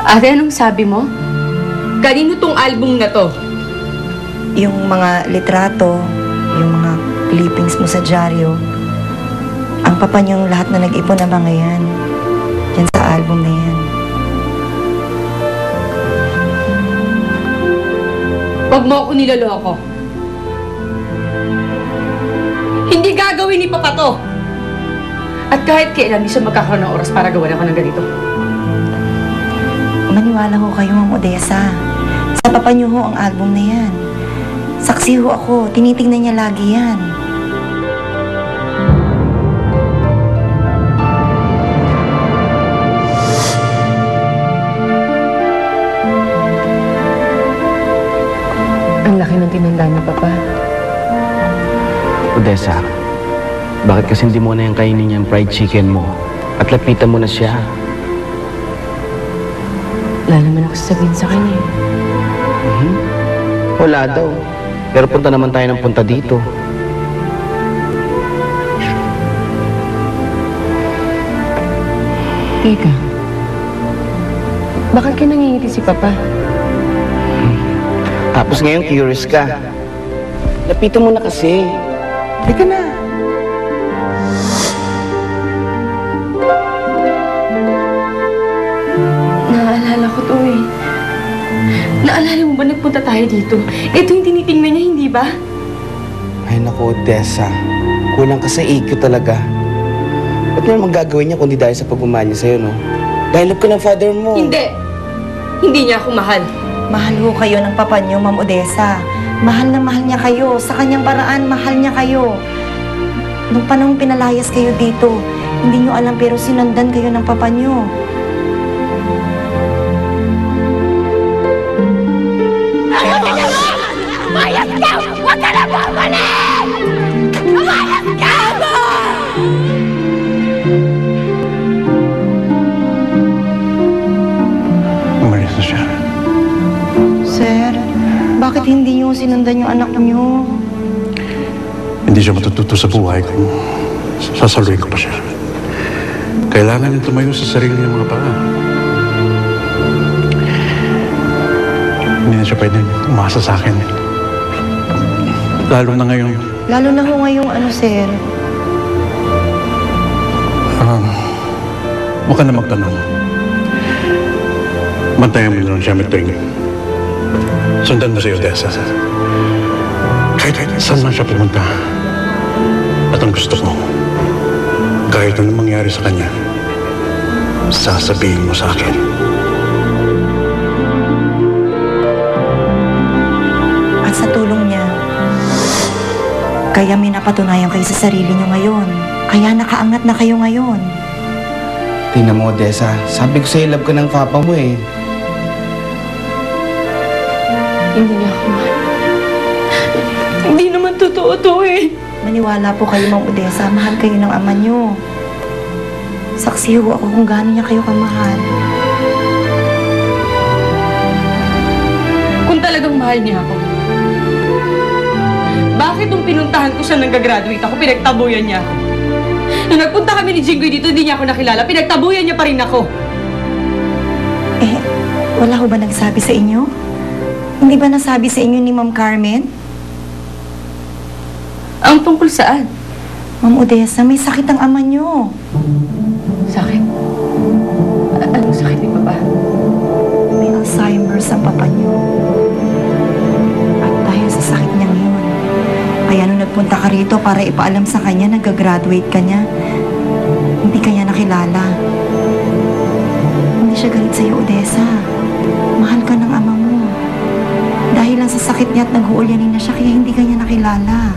Ate, anong sabi mo? Kanino tong album na to? Yung mga litrato, yung mga clippings mo sa dyaryo, ang papa niyong lahat na nag-ipon na mga yan. Yan sa album na yan. Huwag mo ako niloloko. Hindi gagawin ni Papa to. At kahit kailan, di siya magkakaroon ng oras para gawan ako ng ganito. Maniwala ho kayo, Ma'am Odessa. Sa papa niyo ho ang album na yan. Saksi ho ako, tinitingnan niya lagi yan. Ang laki ng tinanda ni Papa. Odessa, bakit kasi hindi mo na yung kainin yung fried chicken mo at lapitan mo na siya? Wala naman ako sasabihin sa kanya eh. Wala daw. Pero punta naman tayo ng punta dito. Teka, bakit ka nangingiti si Papa? Tapos ngayon curious ka. Lapitan mo na kasi. Halika na. Naalala ko to eh. Naalala mo ba nagpunta tayo dito? Ito yung tinitingnan niya, hindi ba? Ay naku, Odessa. Kulang ka sa EQ talaga. Ba't mo naman gagawin niya kung di dahil sa pagmamahal niya sa'yo, no? Dahil love ka ng father mo. Hindi. Hindi niya ako mahal. Mahal ho kayo ng papa niyo, Ma'am Odessa. Mahal na mahal niya kayo. Sa kanyang paraan, mahal niya kayo. Nung panahong pinalayas kayo dito, hindi niyo alam pero sinundan kayo ng papa niyo. Mayat ka! Huwag ka na bumalik! Mayat ka mo! Umalis na siya. Sir, bakit hindi niyo sinundan yung anak niyo? Hindi siya matututo sa buhay kung sasaluhin ko pa siya. Kailangan niya tumayo sa sarili ng mga paa. Hindi na siya pwedeng umasa sa akin. Lalo na ngayon. Lalo na ho ngayong ano, sir. Huwag ka na magtanong. Bantayan mo lang siya may tuwing. Sundan mo si Odessa. Kahit saan man siya pumunta. At ang gusto ko, kahit anong mangyari sa kanya, sasabihin mo sa akin. At sa tulong niya, kaya may napatunayan kayo sa sarili niyo ngayon. Kaya nakaangat na kayo ngayon. Tingnan mo, Odessa. Sabi ko sa'yo, love ka ng papa mo eh. Hindi niya ako mahal. Hindi naman totoo to eh. Maniwala po kayo, Ma'am Odessa. Mahal kayo ng ama niyo. Saksi ho ako kung gaano niya kayo kamahal. Kung talagang mahal niya ako, bakit nung pinuntahan ko siya nang gagraduate ako, pinagtabuyan niya ako? Nung nagpunta kami ni Jinggoy dito, hindi niya ako nakilala, pinagtabuyan niya pa rin ako. Eh, wala ho ba nagsabi sa inyo? Hindi ba nasabi sa inyo ni Ma'am Carmen? Ang tungkol saan? Ma'am Odessa, may sakit ang ama niyo. Sakit? Anong sakit ni Papa? May Alzheimer's ang papa niyo. At dahil sa sakit niya yun, kaya nung nagpunta ka rito para ipaalam sa kanya, nag-graduate ka niya, hindi kanya nakilala. Hindi siya galit sa'yo, Odessa. Mahal ka ng ama mo. Dahil lang sa sakit niya at nag-uulyanin na siya, kaya hindi kanya nakilala.